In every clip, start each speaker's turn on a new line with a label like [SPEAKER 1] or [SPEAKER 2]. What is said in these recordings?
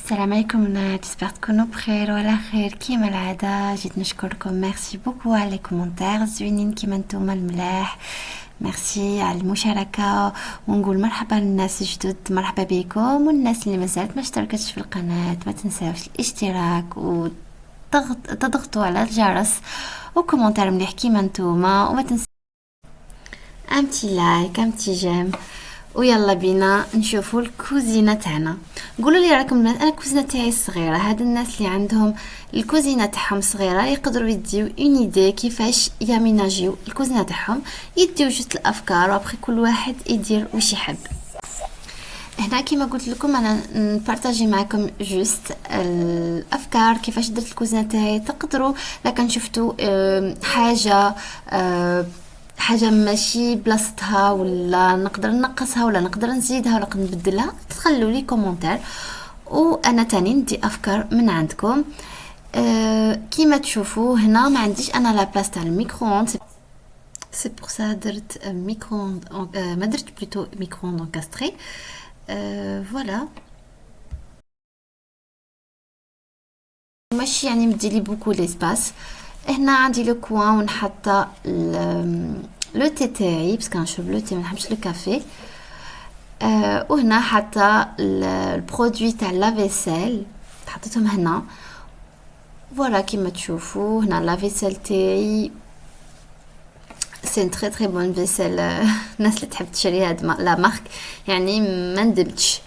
[SPEAKER 1] السلام عليكم الناس، جسبر تكونوا بخير وعلى خير. كيما العاده جيت نشكركم، ميرسي بوكو على لي كومونتير زوينين كيما نتوما الملاح. ميرسي على المشاركه، ونقول مرحبا للناس الجدد، مرحبا بكم. والناس اللي مازالت ما اشتركتش في القناه ما تنساوش الاشتراك وتضغطوا على الجرس وكومونتير مليح كيما نتوما، وما تنساوش امتي لايك امتي جيم. ويلا بينا نشوفوا الكوزينه تاعنا. قولوا لي راكم البنات، انا الكوزينه تاعي صغيره. هاد الناس اللي عندهم الكوزينه تاعهم صغيره يقدروا يديو اون ايدي كيفاش ياميناجيو الكوزينه تاعهم، يديو جوست الافكار وابخي كل واحد يدير واش يحب. هنا كيما قلت لكم انا نبارطاجي معكم جوست الافكار كيفاش درت الكوزينه تاعي. تقدروا لكن شفتوا حاجه ماشي بلاصتها، ولا نقدر نقصها ولا نقدر نزيدها ولا نقدر نبدلها، تخلوا لي كومونتير وانا تاني ندي افكار من عندكم. كيما تشوفوا هنا ما عنديش انا لا بلاصه تاع الميكرووند، سي بور سا درت ميكرووند، ما درت بلوتو ميكرووند انكاستري. فوالا ماشي يعني مديلي بوكو ليسباس. هنا عندي لو كوان ونحط لو تي تاعي باسكو نشرب لو تي ما نحبش لو كافي. وهنا حاطه البرودوي تاع لافيسيل حطيتهم هنا. فوالا كيما تشوفوا هنا لافيسيل تاعي سي تري تري بون فيسيل. الناس اللي تحب تشري هاد لا مارك يعني ما ندمتش.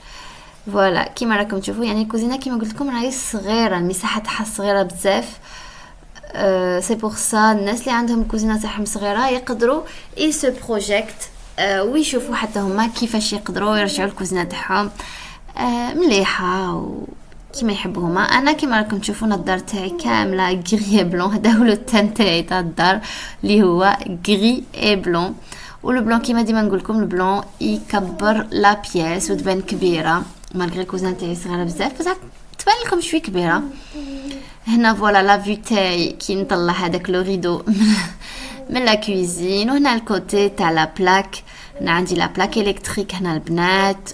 [SPEAKER 1] فوالا كيما راكم تشوفوا يعني الكوزينه كيما قلت لكم راهي صغيره، المساحه تاعها صغيره بزاف. سي بور سا الناس اللي عندهم الكوزينه تاعهم صغيره يقدروا سو بروجيكت ويشوفوا حتى هما كيفاش يقدروا يرجعوا الكوزينه تاعهم مليحه كيما يحبوا هما. انا كيما راكم تشوفون الدار تاعي كامله غري بلون، هذا هو لو تان تاعي تاع الدار اللي هو غري اي بلون. ولو بلون كيما ديما نقول لكم البلون يكبر لا بياس وتبان كبيره، مالغري الكوزينه تاعي صغيره بزاف بصح تبان لكم شوي كبيره. هنا فوالا لا فيو تاعي كي نطلع هذاك لو ريدو من لا كوزين. وهنا الكوتي تاع لا بلاك، هنا عندي لا بلاك الكتريك هنا البنات.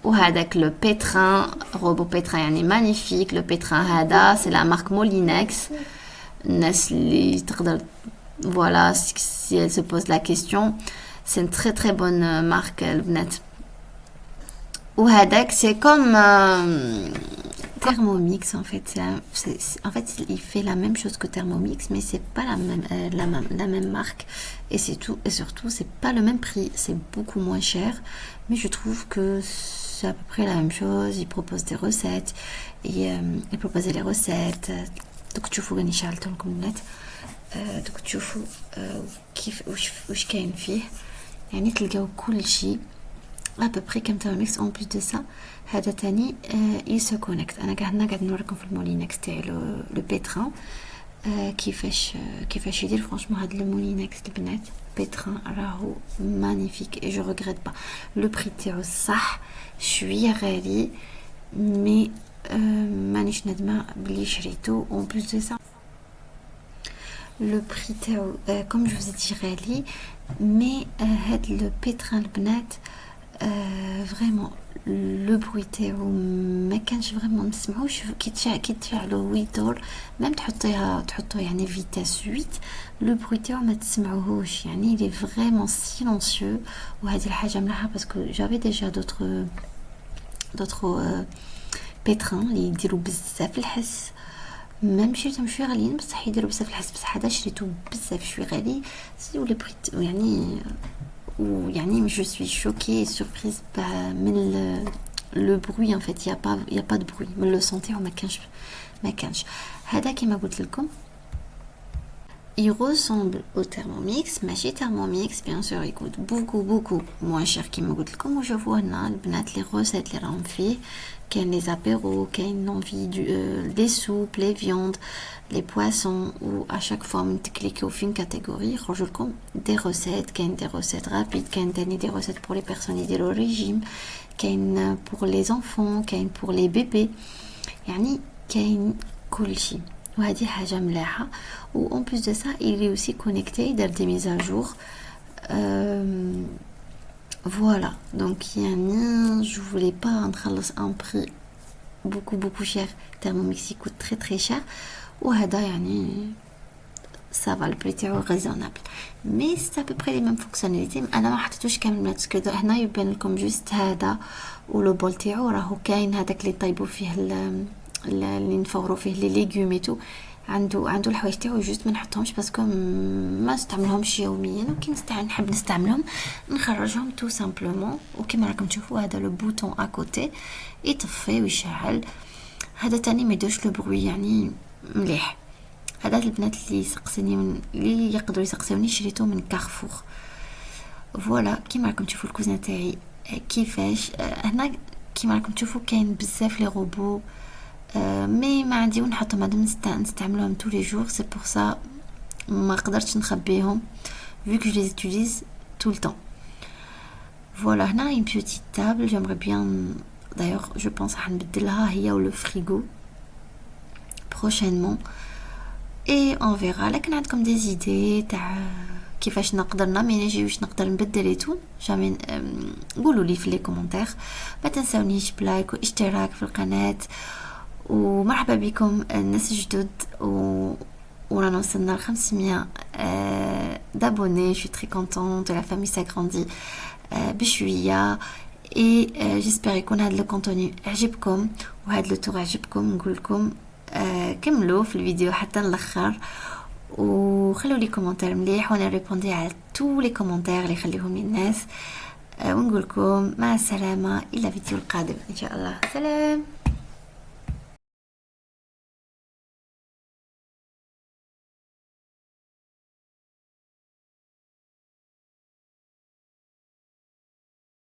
[SPEAKER 1] وهذاك لو بيتران روبو بيتران يعني مانيفيك. لو بيتران هذا سي لا مارك مولينكس. الناس اللي تقدر فوالا سي elle se pose la question, c'est une très très bonne marque البنات. وهذاك c'est comme Thermomix en fait. En fait il fait la même chose que Thermomix mais c'est pas la même marque et c'est tout. Et surtout c'est pas le même prix, c'est beaucoup moins cher, mais je trouve que c'est à peu près la même chose. Il propose des recettes et il proposait les recettes. دوك تشوفوا راني شعلتهم لكم البنات. دوك تشوفوا كيف واش كاين فيه، يعني تلقاو كل شيء ابوبري كم ترميكس. اون بليس دو سا هذا تاني يسو كونيكت. انا قاعد نوريكم في المولينكس تاعي لو بيتران كيفاش يدير. فرانشمون هذا المولينكس البنات بيتران راهو مانيفيك اي جو ريغريت با. لو بري تاعو صح شويه غالي مي مانيش ندمه بلي شريتو. اون بليس دو سا لو بري تاعو كوم جو vous ai dit غالي، مي هاد لو بيتران البنات فريمون لو بروي تاعو ما كانش فريمون نسمعوش كي تفعلوا 8 دور ميم تحطوه يعني فيتاس 8 لو بروي تاعو ما تسمعوهوش، يعني il est vraiment silencieux. وهذه الحاجه ملاحه باسكو جافي ديجا d'autres بيتران اللي يديروا بزاف الحس. ميم شريتهم شوي غاليين بصح يديروا بزاف الحس، بصح هذا شريتو بزاف شوي غالي سي ولي بري يعني je suis choquée et surprise من le bruit en fait. il y a pas de bruit من لو سونتيو ما كانش. هذا كيما قلت لكم il ressemble au Thermomix ماشي Thermomix bien sûr. il coûte beaucoup moins cher كيما قلت لكم. وشوفوا هنا البنات لي روسيت اللي راهم فيه. كاين لي زابيرو، كاين لونفي لي سوب، لي فياند، لي بواسون. و à chaque fois من تكليكيو في كاتيجوري يخرجوا لكم دي روسيت. كاين دي روسيت رابيد، كاين تاني دي روسيت pour les personnes يديروا ريجيم، كاين pour les enfants، كاين pour les bébés، يعني كاين كل شيء. وهذه حاجه ملاحه. و en plus de ça il est aussi connecté يدير des mises à jour. Voilà donc يعني je voulais pas نخلص un prix beaucoup cher. Thermomix coûte très cher. وهذا يعني ça va, le prix تاعو raisonnable. Mais c'est à peu près les mêmes fonctionnalités. انا ما حطيتوش كامل باسكو هنا يبان لكم جوست هذا ولو بول تاعو راهو كاين هذاك اللي طيبوا فيه اللي نفوروا فيه لي ليغوم ايتو. عنده الحوايج تاعو جوست ما نحطهمش باسكو ما نستعملهمش يوميا، وكي نحب نستعملهم نخرجهم تو سامبلومون. وكما راكم تشوفوا هذا لو بوتون ا كوتي يطفي ويشعل. هذا تاني ما يديرش لو بروي يعني مليح. هذا البنات اللي سقسني اللي يقدروا يسقسوني شريته من كارفور. فوالا كيما راكم تشوفوا الكوزين تاعي كيفاش. هنا كيما راكم تشوفوا كاين بزاف لي روبو مي ما عندي وين نحطهم. هادو نستعملهم tous les jours. c'est pour ça ما قدرتش نخبيهم vu que je les utilise tout le temps. voilà هنا une petite table. j'aimerais bien d'ailleurs je pense راح نبدلها هي و le frigo prochainement et on verra. لكن عندكم des idées تاع كيفاش نقدر ناميناجي واش نقدر نبدل ايتو جامي قولوا لي في لي كومونتير. ما تنسونيش بلايك واشتراك في القناه. ومرحبا بكم الناس الجدد ورانا وصلنا ل 500 d'abonnés. je suis très contente. la famille s'agrandit بشويه et j'espère يكون هذا الكونتوني عجبكم وهذا لو تور عجبكم. نقول لكم كملوا في الفيديو حتى الاخر وخلوا لي كومنتير مليح وانا ريبوندي على tous les كومنتير اللي خليهم لي الناس. ونقول لكم مع السلامه الى فيديو القادم ان شاء الله. سلام.